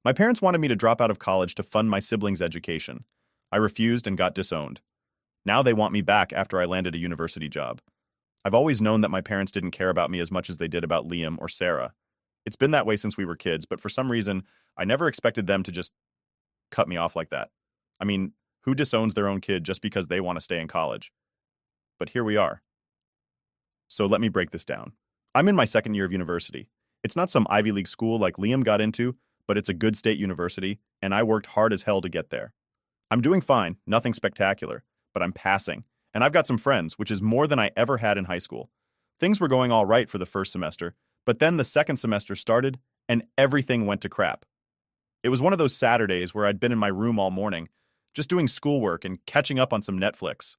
My parents wanted me to drop out of college to fund my siblings' education. I refused and got disowned. Now they want me back after I landed a university job. I've always known that my parents didn't care about me as much as they did about Liam or Sarah. It's been that way since we were kids, but for some reason, I never expected them to just cut me off like that. I mean, who disowns their own kid just because they want to stay in college? But here we are. So let me break this down. I'm in my second year of university. It's not some Ivy League school like Liam got into, but it's a good state university, and I worked hard as hell to get there. I'm doing fine, nothing spectacular, but I'm passing, and I've got some friends, which is more than I ever had in high school. Things were going all right for the first semester, but then the second semester started, and everything went to crap. It was one of those Saturdays where I'd been in my room all morning, just doing schoolwork and catching up on some Netflix.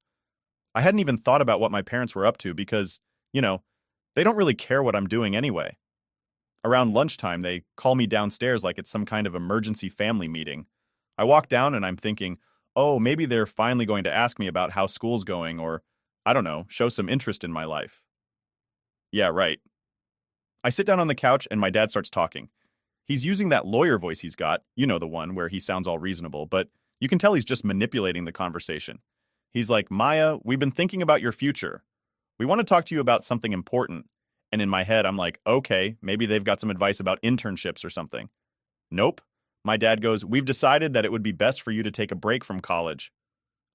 I hadn't even thought about what my parents were up to because, you know, they don't really care what I'm doing anyway. Around lunchtime, they call me downstairs like it's some kind of emergency family meeting. I walk down and I'm thinking, oh, maybe they're finally going to ask me about how school's going or, I don't know, show some interest in my life. Yeah, right. I sit down on the couch and my dad starts talking. He's using that lawyer voice he's got, you know, the one where he sounds all reasonable, but you can tell he's just manipulating the conversation. He's like, Maya, we've been thinking about your future. We want to talk to you about something important. And in my head, I'm like, okay, maybe they've got some advice about internships or something. Nope. My dad goes, we've decided that it would be best for you to take a break from college.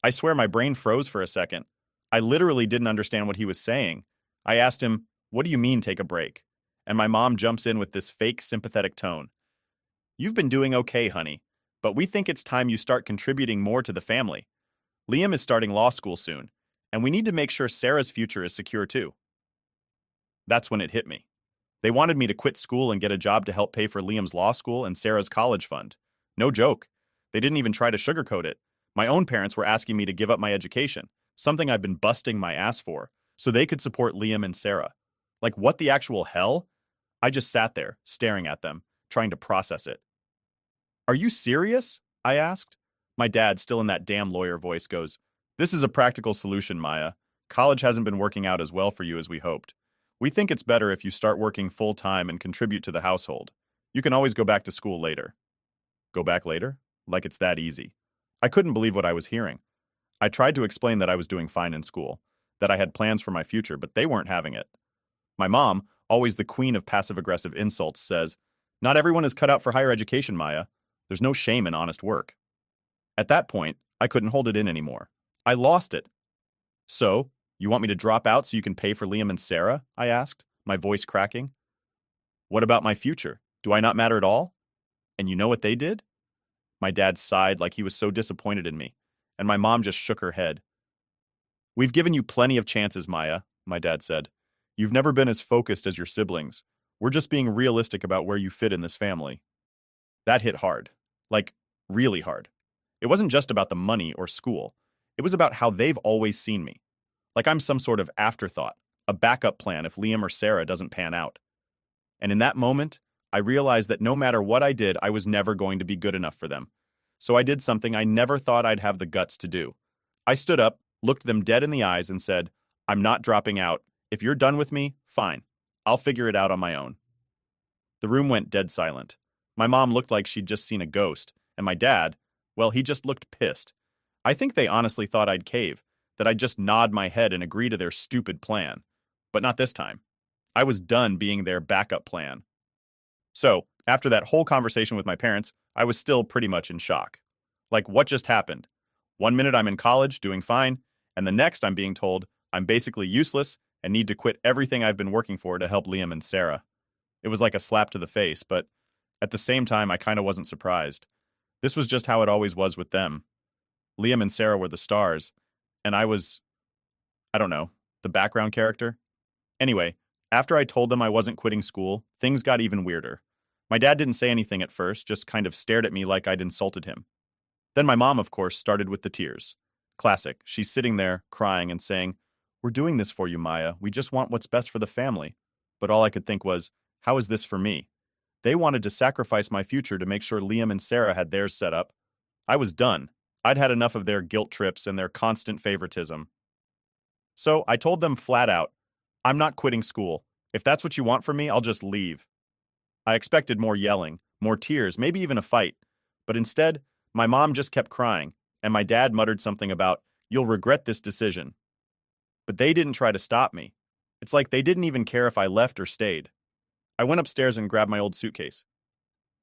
I swear my brain froze for a second. I literally didn't understand what he was saying. I asked him, what do you mean take a break? And my mom jumps in with this fake sympathetic tone. You've been doing okay, honey, but we think it's time you start contributing more to the family. Liam is starting law school soon, and we need to make sure Sarah's future is secure too. That's when it hit me. They wanted me to quit school and get a job to help pay for Liam's law school and Sarah's college fund. No joke. They didn't even try to sugarcoat it. My own parents were asking me to give up my education, something I've been busting my ass for, so they could support Liam and Sarah. Like, what the actual hell? I just sat there, staring at them, trying to process it. Are you serious? I asked. My dad, still in that damn lawyer voice, goes, this is a practical solution, Maya. College hasn't been working out as well for you as we hoped. We think it's better if you start working full-time and contribute to the household. You can always go back to school later. Go back later? Like it's that easy. I couldn't believe what I was hearing. I tried to explain that I was doing fine in school, that I had plans for my future, but they weren't having it. My mom, always the queen of passive-aggressive insults, says, not everyone is cut out for higher education, Maya. There's no shame in honest work. At that point, I couldn't hold it in anymore. I lost it. So, you want me to drop out so you can pay for Liam and Sarah? I asked, my voice cracking. What about my future? Do I not matter at all? And you know what they did? My dad sighed like he was so disappointed in me, and my mom just shook her head. We've given you plenty of chances, Maya, my dad said. You've never been as focused as your siblings. We're just being realistic about where you fit in this family. That hit hard. Like, really hard. It wasn't just about the money or school. It was about how they've always seen me. Like I'm some sort of afterthought, a backup plan if Liam or Sarah doesn't pan out. And in that moment, I realized that no matter what I did, I was never going to be good enough for them. So I did something I never thought I'd have the guts to do. I stood up, looked them dead in the eyes, and said, I'm not dropping out. If you're done with me, fine. I'll figure it out on my own. The room went dead silent. My mom looked like she'd just seen a ghost, and my dad, well, he just looked pissed. I think they honestly thought I'd cave, that I'd just nod my head and agree to their stupid plan. But not this time. I was done being their backup plan. So, after that whole conversation with my parents, I was still pretty much in shock. Like, what just happened? One minute I'm in college, doing fine, and the next I'm being told I'm basically useless and need to quit everything I've been working for to help Liam and Sarah. It was like a slap to the face, but at the same time, I kind of wasn't surprised. This was just how it always was with them. Liam and Sarah were the stars, and I was, I don't know, the background character. Anyway, after I told them I wasn't quitting school, things got even weirder. My dad didn't say anything at first, just kind of stared at me like I'd insulted him. Then my mom, of course, started with the tears. Classic. She's sitting there, crying and saying, we're doing this for you, Maya. We just want what's best for the family. But all I could think was, how is this for me? They wanted to sacrifice my future to make sure Liam and Sarah had theirs set up. I was done. I'd had enough of their guilt trips and their constant favoritism. So I told them flat out, I'm not quitting school. If that's what you want from me, I'll just leave. I expected more yelling, more tears, maybe even a fight. But instead, my mom just kept crying, and my dad muttered something about, "You'll regret this decision." But they didn't try to stop me. It's like they didn't even care if I left or stayed. I went upstairs and grabbed my old suitcase.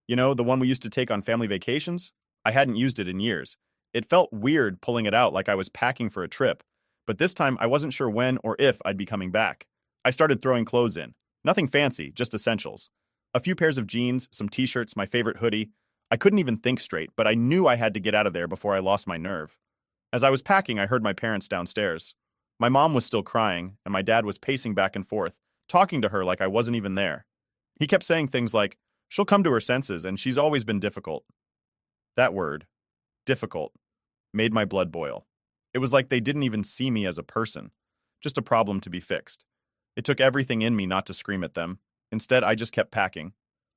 You know, the one we used to take on family vacations? I hadn't used it in years. It felt weird pulling it out like I was packing for a trip, but this time I wasn't sure when or if I'd be coming back. I started throwing clothes in. Nothing fancy, just essentials. A few pairs of jeans, some t-shirts, my favorite hoodie. I couldn't even think straight, but I knew I had to get out of there before I lost my nerve. As I was packing, I heard my parents downstairs. My mom was still crying, and my dad was pacing back and forth, talking to her like I wasn't even there. He kept saying things like, "She'll come to her senses, and she's always been difficult." That word, difficult, made my blood boil. It was like they didn't even see me as a person, just a problem to be fixed. It took everything in me not to scream at them. Instead, I just kept packing.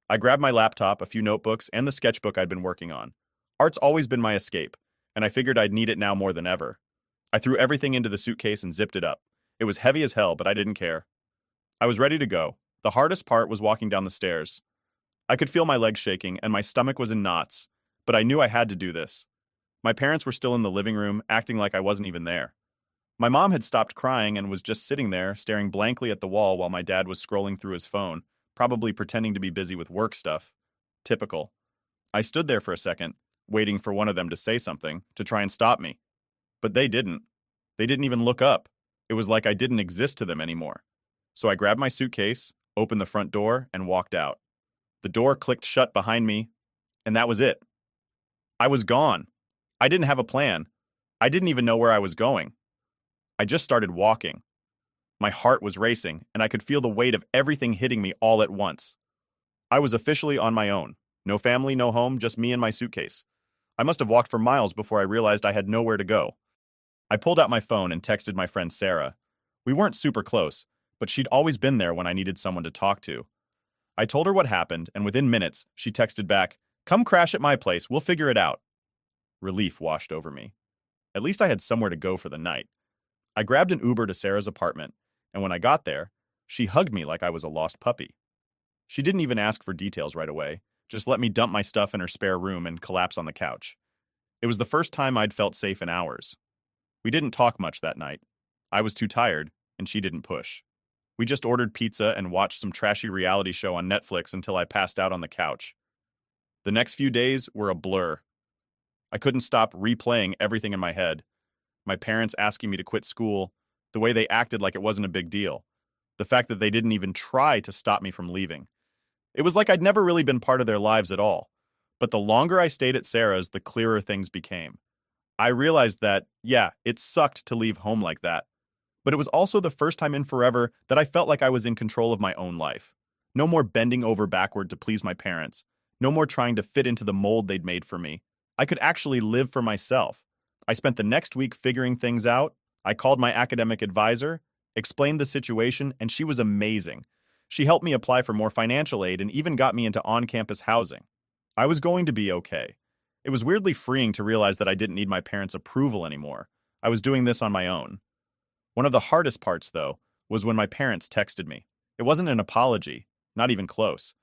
I grabbed my laptop, a few notebooks, and the sketchbook I'd been working on. Art's always been my escape, and I figured I'd need it now more than ever. I threw everything into the suitcase and zipped it up. It was heavy as hell, but I didn't care. I was ready to go. The hardest part was walking down the stairs. I could feel my legs shaking, and my stomach was in knots, but I knew I had to do this. My parents were still in the living room, acting like I wasn't even there. My mom had stopped crying and was just sitting there, staring blankly at the wall while my dad was scrolling through his phone, probably pretending to be busy with work stuff. Typical. I stood there for a second, waiting for one of them to say something, to try and stop me. But they didn't. They didn't even look up. It was like I didn't exist to them anymore. So I grabbed my suitcase, opened the front door, and walked out. The door clicked shut behind me, and that was it. I was gone. I didn't have a plan. I didn't even know where I was going. I just started walking. My heart was racing, and I could feel the weight of everything hitting me all at once. I was officially on my own. No family, no home, just me and my suitcase. I must have walked for miles before I realized I had nowhere to go. I pulled out my phone and texted my friend Sarah. We weren't super close, but she'd always been there when I needed someone to talk to. I told her what happened, and within minutes, she texted back, "Come crash at my place, we'll figure it out." Relief washed over me. At least I had somewhere to go for the night. I grabbed an Uber to Sarah's apartment, and when I got there, she hugged me like I was a lost puppy. She didn't even ask for details right away, just let me dump my stuff in her spare room and collapse on the couch. It was the first time I'd felt safe in hours. We didn't talk much that night. I was too tired, and she didn't push. We just ordered pizza and watched some trashy reality show on Netflix until I passed out on the couch. The next few days were a blur. I couldn't stop replaying everything in my head. My parents asking me to quit school, the way they acted like it wasn't a big deal, the fact that they didn't even try to stop me from leaving. It was like I'd never really been part of their lives at all. But the longer I stayed at Sarah's, the clearer things became. I realized that, yeah, it sucked to leave home like that. But it was also the first time in forever that I felt like I was in control of my own life. No more bending over backward to please my parents. No more trying to fit into the mold they'd made for me. I could actually live for myself. I spent the next week figuring things out. I called my academic advisor, explained the situation, and she was amazing. She helped me apply for more financial aid and even got me into on-campus housing. I was going to be okay. It was weirdly freeing to realize that I didn't need my parents' approval anymore. I was doing this on my own. One of the hardest parts, though, was when my parents texted me. It wasn't an apology, not even close.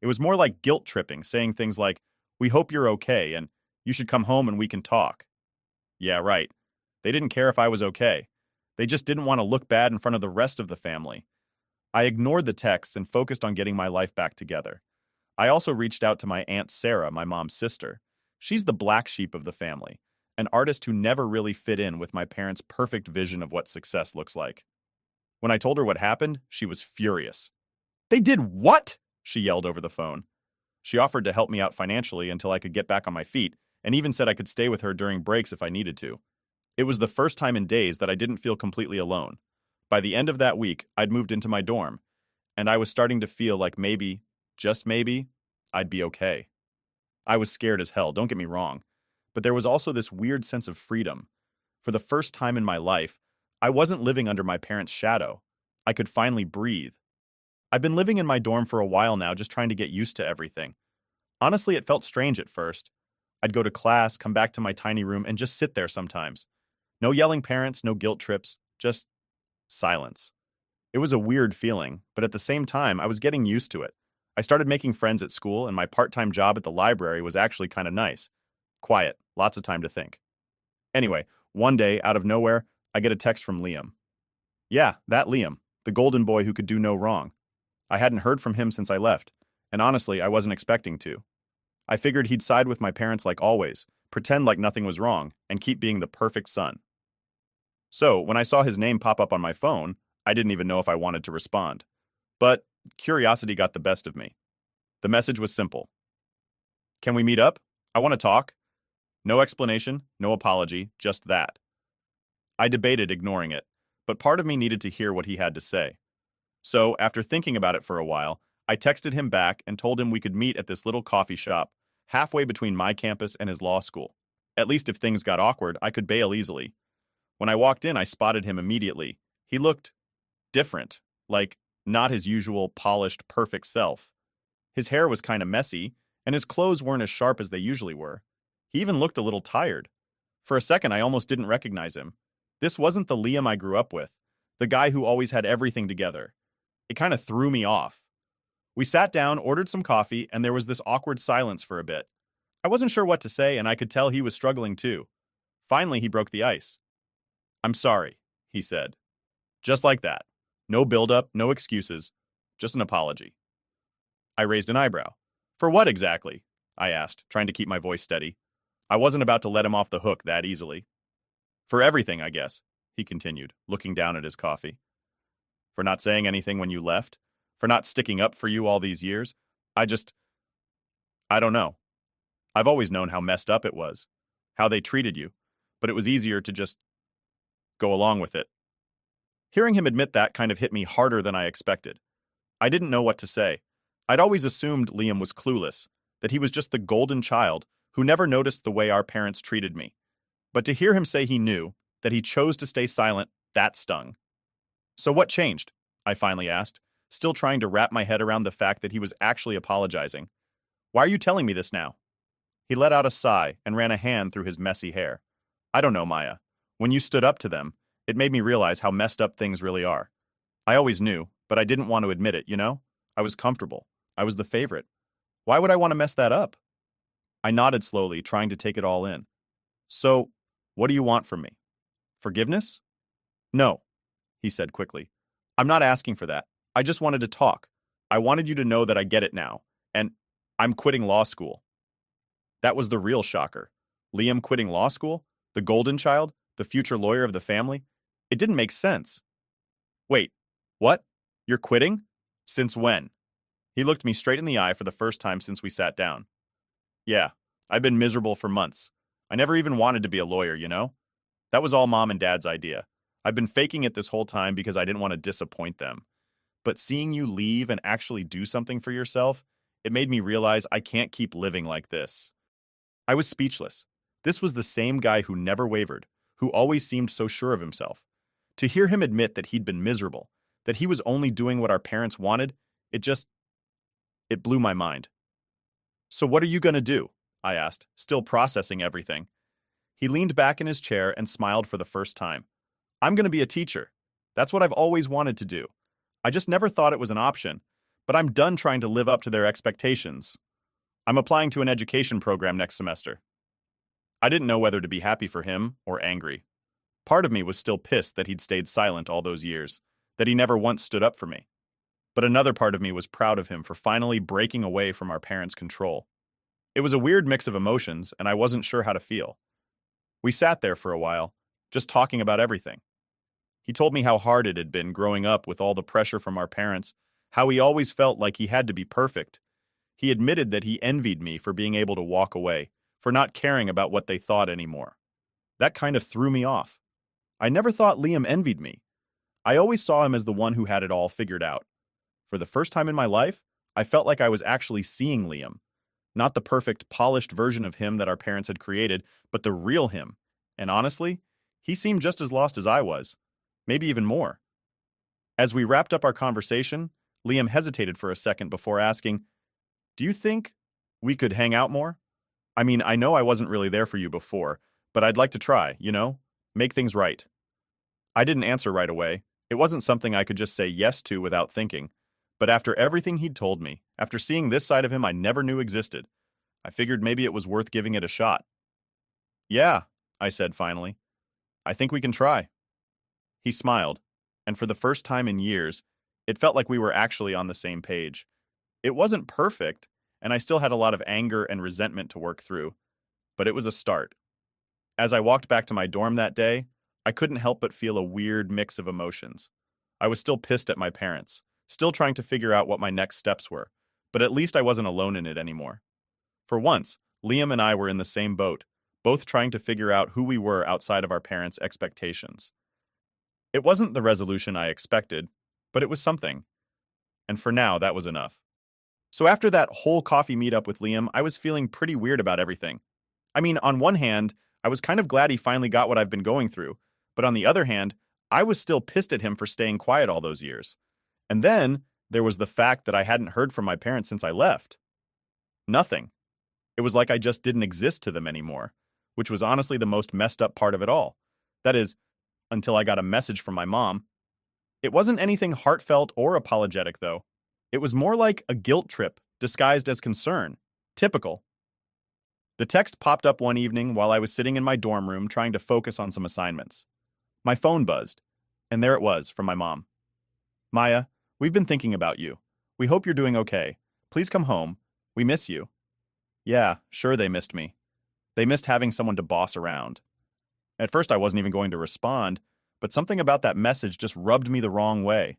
It was more like guilt tripping, saying things like, "We hope you're okay," and "You should come home and we can talk." Yeah, right. They didn't care if I was okay. They just didn't want to look bad in front of the rest of the family. I ignored the texts and focused on getting my life back together. I also reached out to my Aunt Sarah, my mom's sister. She's the black sheep of the family, an artist who never really fit in with my parents' perfect vision of what success looks like. When I told her what happened, she was furious. "They did what?" she yelled over the phone. She offered to help me out financially until I could get back on my feet, and even said I could stay with her during breaks if I needed to. It was the first time in days that I didn't feel completely alone. By the end of that week, I'd moved into my dorm, and I was starting to feel like maybe, just maybe, I'd be okay. I was scared as hell, don't get me wrong, but there was also this weird sense of freedom. For the first time in my life, I wasn't living under my parents' shadow. I could finally breathe. I've been living in my dorm for a while now, just trying to get used to everything. Honestly, it felt strange at first. I'd go to class, come back to my tiny room, and just sit there sometimes. No yelling parents, no guilt trips, just silence. It was a weird feeling, but at the same time, I was getting used to it. I started making friends at school, and my part-time job at the library was actually kind of nice. Quiet, lots of time to think. Anyway, one day, out of nowhere, I get a text from Liam. Yeah, that Liam, the golden boy who could do no wrong. I hadn't heard from him since I left, and honestly, I wasn't expecting to. I figured he'd side with my parents like always, pretend like nothing was wrong, and keep being the perfect son. So, when I saw his name pop up on my phone, I didn't even know if I wanted to respond. But curiosity got the best of me. The message was simple. Can we meet up? I want to talk. No explanation, no apology, just that. I debated ignoring it, but part of me needed to hear what he had to say. So, after thinking about it for a while, I texted him back and told him we could meet at this little coffee shop, halfway between my campus and his law school. At least if things got awkward, I could bail easily. When I walked in, I spotted him immediately. He looked different, like not his usual polished, perfect self. His hair was kind of messy, and his clothes weren't as sharp as they usually were. He even looked a little tired. For a second, I almost didn't recognize him. This wasn't the Liam I grew up with, the guy who always had everything together. It kind of threw me off. We sat down, ordered some coffee, and there was this awkward silence for a bit. I wasn't sure what to say, and I could tell he was struggling too. Finally, he broke the ice. I'm sorry, he said. Just like that. No build-up, no excuses. Just an apology. I raised an eyebrow. For what exactly? I asked, trying to keep my voice steady. I wasn't about to let him off the hook that easily. For everything, I guess, he continued, looking down at his coffee. For not saying anything when you left? For not sticking up for you all these years? I don't know. I've always known how messed up it was, how they treated you, but it was easier to just go along with it. Hearing him admit that kind of hit me harder than I expected. I didn't know what to say. I'd always assumed Liam was clueless, that he was just the golden child who never noticed the way our parents treated me. But to hear him say he knew, that he chose to stay silent, that stung. So what changed? I finally asked, still trying to wrap my head around the fact that he was actually apologizing. Why are you telling me this now? He let out a sigh and ran a hand through his messy hair. I don't know, Maya. When you stood up to them, it made me realize how messed up things really are. I always knew, but I didn't want to admit it, you know? I was comfortable. I was the favorite. Why would I want to mess that up? I nodded slowly, trying to take it all in. So, what do you want from me? Forgiveness? No, he said quickly. I'm not asking for that. I just wanted to talk. I wanted you to know that I get it now, and I'm quitting law school. That was the real shocker. Liam quitting law school? The golden child? The future lawyer of the family? It didn't make sense. Wait, what? You're quitting? Since when? He looked me straight in the eye for the first time since we sat down. Yeah, I've been miserable for months. I never even wanted to be a lawyer, you know? That was all Mom and Dad's idea. I've been faking it this whole time because I didn't want to disappoint them. But seeing you leave and actually do something for yourself, it made me realize I can't keep living like this. I was speechless. This was the same guy who never wavered, who always seemed so sure of himself. To hear him admit that he'd been miserable, that he was only doing what our parents wanted, it blew my mind. So what are you going to do? I asked, still processing everything. He leaned back in his chair and smiled for the first time. I'm going to be a teacher. That's what I've always wanted to do. I just never thought it was an option, but I'm done trying to live up to their expectations. I'm applying to an education program next semester. I didn't know whether to be happy for him or angry. Part of me was still pissed that he'd stayed silent all those years, that he never once stood up for me. But another part of me was proud of him for finally breaking away from our parents' control. It was a weird mix of emotions, and I wasn't sure how to feel. We sat there for a while, just talking about everything. He told me how hard it had been growing up with all the pressure from our parents, how he always felt like he had to be perfect. He admitted that he envied me for being able to walk away, for not caring about what they thought anymore. That kind of threw me off. I never thought Liam envied me. I always saw him as the one who had it all figured out. For the first time in my life, I felt like I was actually seeing Liam. Not the perfect, polished version of him that our parents had created, but the real him. And honestly, he seemed just as lost as I was. Maybe even more. As we wrapped up our conversation, Liam hesitated for a second before asking, "Do you think we could hang out more? I mean, I know I wasn't really there for you before, but I'd like to try, make things right." I didn't answer right away. It wasn't something I could just say yes to without thinking. But after everything he'd told me, After seeing this side of him I never knew existed, I figured maybe it was worth giving it a shot. Yeah, I said finally. I think we can try. He smiled, and for the first time in years, it felt like we were actually on the same page. It wasn't perfect, and I still had a lot of anger and resentment to work through, but it was a start. As I walked back to my dorm that day, I couldn't help but feel a weird mix of emotions. I was still pissed at my parents, still trying to figure out what my next steps were, but at least I wasn't alone in it anymore. For once, Liam and I were in the same boat, both trying to figure out who we were outside of our parents' expectations. It wasn't the resolution I expected, but it was something. And for now, that was enough. So after that whole coffee meetup with Liam, I was feeling pretty weird about everything. I mean, on one hand, I was kind of glad he finally got what I've been going through, but on the other hand, I was still pissed at him for staying quiet all those years. And then there was the fact that I hadn't heard from my parents since I left. Nothing. It was like I just didn't exist to them anymore, which was honestly the most messed up part of it all. That is, until I got a message from my mom. It wasn't anything heartfelt or apologetic, though. It was more like a guilt trip disguised as concern. Typical. The text popped up one evening while I was sitting in my dorm room trying to focus on some assignments. My phone buzzed, and there it was from my mom. Maya, we've been thinking about you. We hope you're doing okay. Please come home. We miss you. Yeah, sure they missed me. They missed having someone to boss around. At first I wasn't even going to respond, but something about that message just rubbed me the wrong way.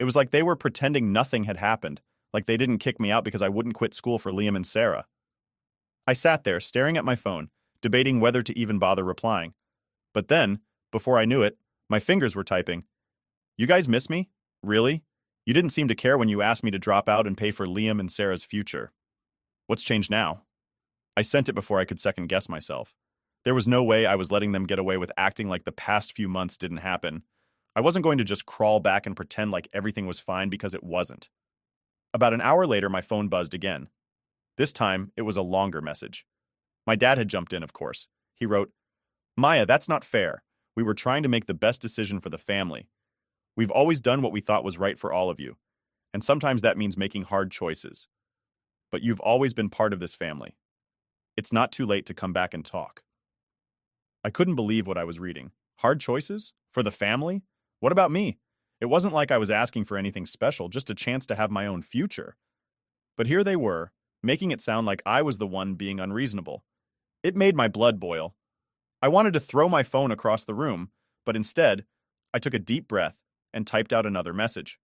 It was like they were pretending nothing had happened, like they didn't kick me out because I wouldn't quit school for Liam and Sarah. I sat there, staring at my phone, debating whether to even bother replying. But then, before I knew it, my fingers were typing. You guys miss me? Really? You didn't seem to care when you asked me to drop out and pay for Liam and Sarah's future. What's changed now? I sent it before I could second guess myself. There was no way I was letting them get away with acting like the past few months didn't happen. I wasn't going to just crawl back and pretend like everything was fine because it wasn't. About an hour later, my phone buzzed again. This time, it was a longer message. My dad had jumped in, of course. He wrote, Maya, that's not fair. We were trying to make the best decision for the family. We've always done what we thought was right for all of you. And sometimes that means making hard choices. But you've always been part of this family. It's not too late to come back and talk. I couldn't believe what I was reading. Hard choices? For the family? What about me? It wasn't like I was asking for anything special, just a chance to have my own future. But here they were, making it sound like I was the one being unreasonable. It made my blood boil. I wanted to throw my phone across the room, but instead, I took a deep breath and typed out another message.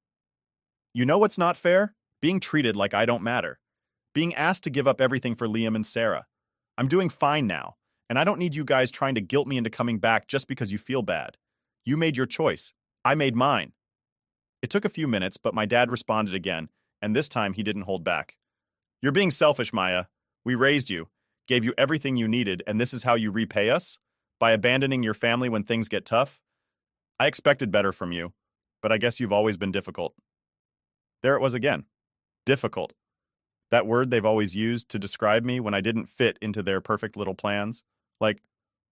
You know what's not fair? Being treated like I don't matter. Being asked to give up everything for Liam and Sarah. I'm doing fine now, and I don't need you guys trying to guilt me into coming back just because you feel bad. You made your choice. I made mine. It took a few minutes, but my dad responded again, and this time he didn't hold back. You're being selfish, Maya. We raised you, gave you everything you needed, and this is how you repay us? By abandoning your family when things get tough? I expected better from you, but I guess you've always been difficult. There it was again. Difficult. That word they've always used to describe me when I didn't fit into their perfect little plans. Like,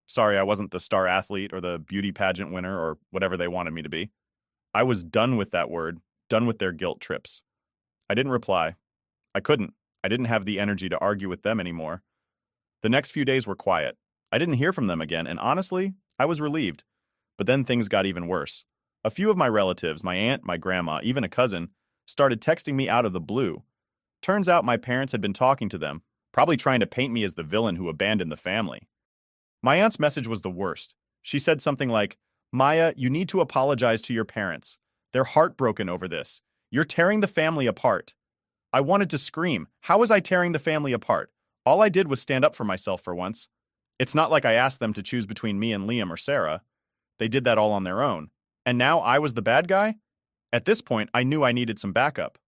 sorry I wasn't the star athlete or the beauty pageant winner or whatever they wanted me to be. I was done with that word, done with their guilt trips. I didn't reply. I couldn't. I didn't have the energy to argue with them anymore. The next few days were quiet. I didn't hear from them again, and honestly, I was relieved. But then things got even worse. A few of my relatives, my aunt, my grandma, even a cousin, started texting me out of the blue. Turns out my parents had been talking to them, probably trying to paint me as the villain who abandoned the family. My aunt's message was the worst. She said something like, Maya, you need to apologize to your parents. They're heartbroken over this. You're tearing the family apart. I wanted to scream. How was I tearing the family apart? All I did was stand up for myself for once. It's not like I asked them to choose between me and Liam or Sarah. They did that all on their own. And now I was the bad guy? At this point, I knew I needed some backup.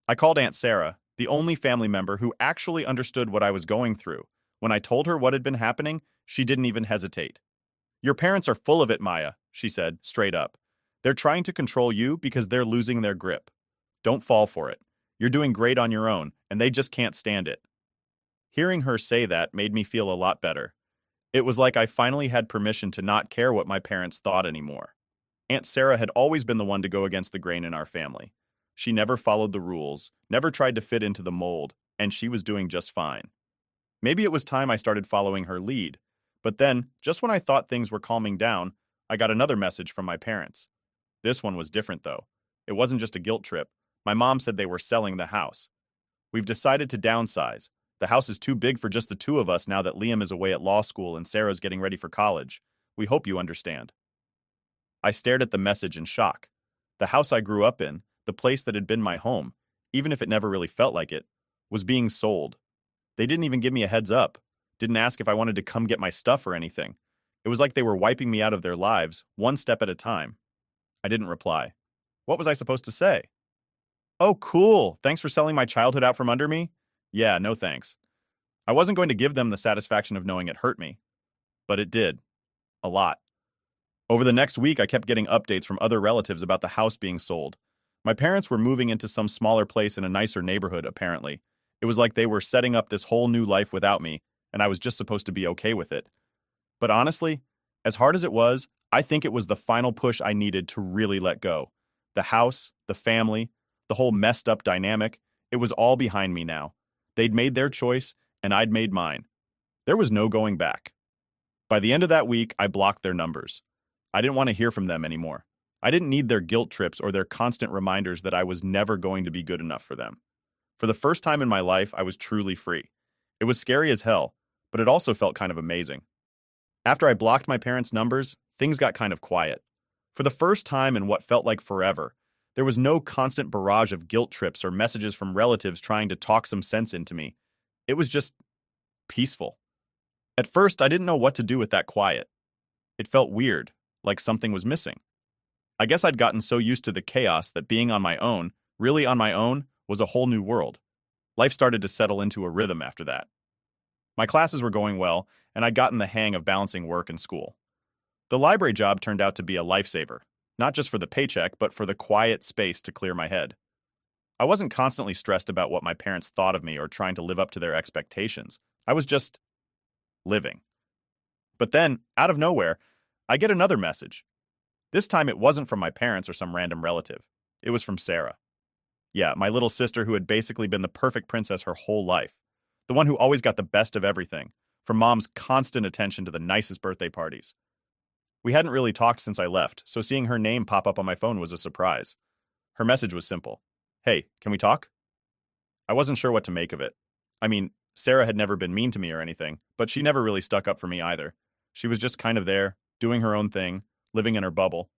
I called Aunt Sarah, the only family member who actually understood what I was going through. When I told her what had been happening, she didn't even hesitate. Your parents are full of it, Maya, she said, straight up. They're trying to control you because they're losing their grip. Don't fall for it. You're doing great on your own, and they just can't stand it. Hearing her say that made me feel a lot better. It was like I finally had permission to not care what my parents thought anymore. Aunt Sarah had always been the one to go against the grain in our family. She never followed the rules, never tried to fit into the mold, and she was doing just fine. Maybe it was time I started following her lead. But then, just when I thought things were calming down, I got another message from my parents. This one was different, though. It wasn't just a guilt trip. My mom said they were selling the house. We've decided to downsize. The house is too big for just the two of us now that Liam is away at law school and Sarah's getting ready for college. We hope you understand. I stared at the message in shock. The house I grew up in, the place that had been my home, even if it never really felt like it, was being sold. They didn't even give me a heads up, didn't ask if I wanted to come get my stuff or anything. It was like they were wiping me out of their lives, one step at a time. I didn't reply. What was I supposed to say? Oh, cool. Thanks for selling my childhood out from under me? Yeah, no thanks. I wasn't going to give them the satisfaction of knowing it hurt me. But it did. A lot. Over the next week, I kept getting updates from other relatives about the house being sold. My parents were moving into some smaller place in a nicer neighborhood, apparently. It was like they were setting up this whole new life without me, and I was just supposed to be okay with it. But honestly, as hard as it was, I think it was the final push I needed to really let go. The house, the family, the whole messed up dynamic, it was all behind me now. They'd made their choice, and I'd made mine. There was no going back. By the end of that week, I blocked their numbers. I didn't want to hear from them anymore. I didn't need their guilt trips or their constant reminders that I was never going to be good enough for them. For the first time in my life, I was truly free. It was scary as hell, but it also felt kind of amazing. After I blocked my parents' numbers, things got kind of quiet. For the first time in what felt like forever, there was no constant barrage of guilt trips or messages from relatives trying to talk some sense into me. It was just peaceful. At first, I didn't know what to do with that quiet. It felt weird, like something was missing. I guess I'd gotten so used to the chaos that being on my own, really on my own, was a whole new world. Life started to settle into a rhythm after that. My classes were going well, and I'd gotten the hang of balancing work and school. The library job turned out to be a lifesaver, not just for the paycheck, but for the quiet space to clear my head. I wasn't constantly stressed about what my parents thought of me or trying to live up to their expectations. I was just living. But then, out of nowhere, I get another message. This time it wasn't from my parents or some random relative. It was from Sarah. Yeah, my little sister who had basically been the perfect princess her whole life. The one who always got the best of everything, from mom's constant attention to the nicest birthday parties. We hadn't really talked since I left, so seeing her name pop up on my phone was a surprise. Her message was simple. Hey, can we talk? I wasn't sure what to make of it. I mean, Sarah had never been mean to me or anything, but she never really stuck up for me either. She was just kind of there, doing her own thing, living in her bubble.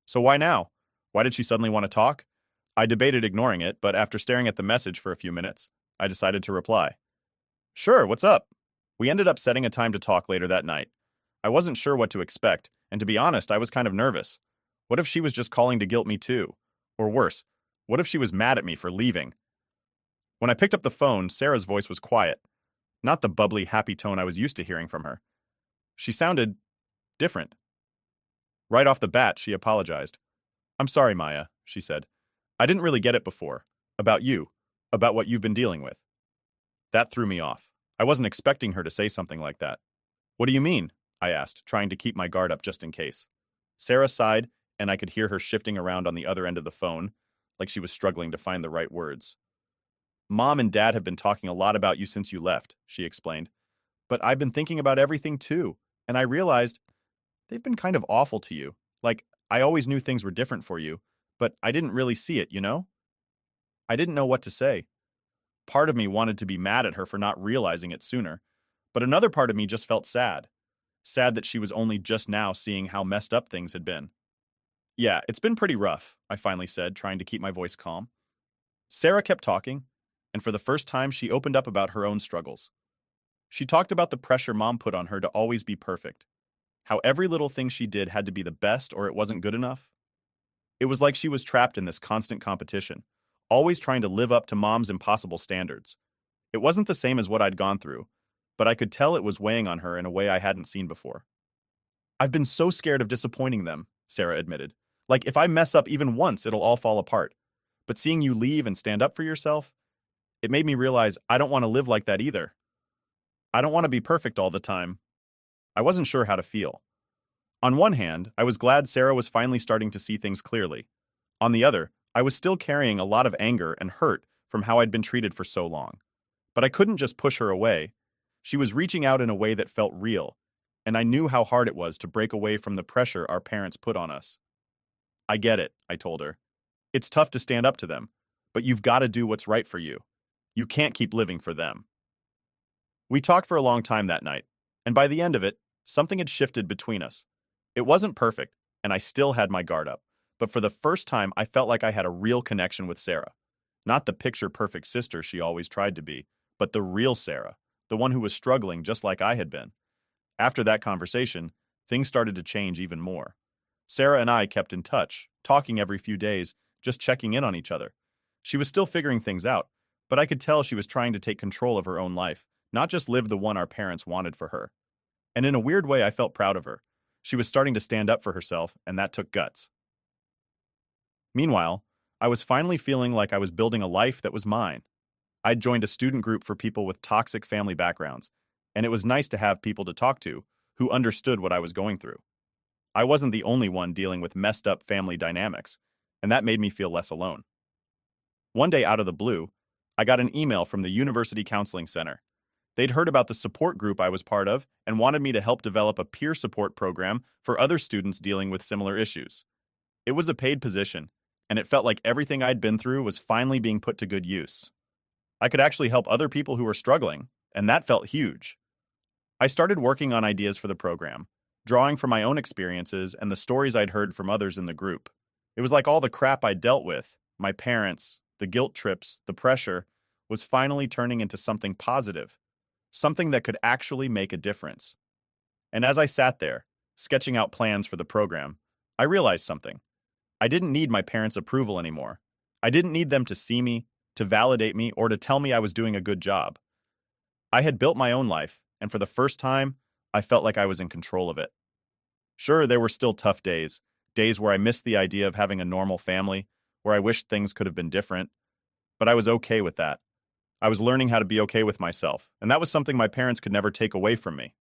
So why now? Why did she suddenly want to talk? I debated ignoring it, but after staring at the message for a few minutes, I decided to reply. Sure, what's up? We ended up setting a time to talk later that night. I wasn't sure what to expect, and to be honest, I was kind of nervous. What if she was just calling to guilt me too? Or worse, what if she was mad at me for leaving? When I picked up the phone, Sarah's voice was quiet, not the bubbly, happy tone I was used to hearing from her. She sounded different. Right off the bat, she apologized. I'm sorry, Maya, she said. I didn't really get it before. About you. About what you've been dealing with. That threw me off. I wasn't expecting her to say something like that. What do you mean? I asked, trying to keep my guard up just in case. Sarah sighed, and I could hear her shifting around on the other end of the phone, like she was struggling to find the right words. Mom and Dad have been talking a lot about you since you left, she explained. But I've been thinking about everything too, and I realized they've been kind of awful to you. Like, I always knew things were different for you, but I didn't really see it, you know? I didn't know what to say. Part of me wanted to be mad at her for not realizing it sooner, but another part of me just felt sad. Sad that she was only just now seeing how messed up things had been. Yeah, it's been pretty rough, I finally said, trying to keep my voice calm. Sarah kept talking, and for the first time she opened up about her own struggles. She talked about the pressure Mom put on her to always be perfect. How every little thing she did had to be the best or it wasn't good enough. It was like she was trapped in this constant competition, always trying to live up to Mom's impossible standards. It wasn't the same as what I'd gone through, but I could tell it was weighing on her in a way I hadn't seen before. I've been so scared of disappointing them, Sarah admitted. Like, if I mess up even once, it'll all fall apart. But seeing you leave and stand up for yourself, it made me realize I don't want to live like that either. I don't want to be perfect all the time. I wasn't sure how to feel. On one hand, I was glad Sarah was finally starting to see things clearly. On the other, I was still carrying a lot of anger and hurt from how I'd been treated for so long. But I couldn't just push her away. She was reaching out in a way that felt real, and I knew how hard it was to break away from the pressure our parents put on us. I get it, I told her. It's tough to stand up to them, but you've got to do what's right for you. You can't keep living for them. We talked for a long time that night, and by the end of it, something had shifted between us. It wasn't perfect, and I still had my guard up, but for the first time I felt like I had a real connection with Sarah. Not the picture-perfect sister she always tried to be, but the real Sarah, the one who was struggling just like I had been. After that conversation, things started to change even more. Sarah and I kept in touch, talking every few days, just checking in on each other. She was still figuring things out, but I could tell she was trying to take control of her own life, not just live the one our parents wanted for her. And in a weird way, I felt proud of her. She was starting to stand up for herself, and that took guts. Meanwhile, I was finally feeling like I was building a life that was mine. I'd joined a student group for people with toxic family backgrounds, and it was nice to have people to talk to who understood what I was going through. I wasn't the only one dealing with messed up family dynamics, and that made me feel less alone. One day out of the blue, I got an email from the University Counseling Center. They'd heard about the support group I was part of and wanted me to help develop a peer support program for other students dealing with similar issues. It was a paid position, and it felt like everything I'd been through was finally being put to good use. I could actually help other people who were struggling, and that felt huge. I started working on ideas for the program, drawing from my own experiences and the stories I'd heard from others in the group. It was like all the crap I'd dealt with, my parents, the guilt trips, the pressure, was finally turning into something positive, something that could actually make a difference. And as I sat there, sketching out plans for the program, I realized something. I didn't need my parents' approval anymore. I didn't need them to see me, to validate me, or to tell me I was doing a good job. I had built my own life, and for the first time, I felt like I was in control of it. Sure, there were still tough days, days where I missed the idea of having a normal family, where I wished things could have been different, but I was okay with that. I was learning how to be okay with myself, and that was something my parents could never take away from me.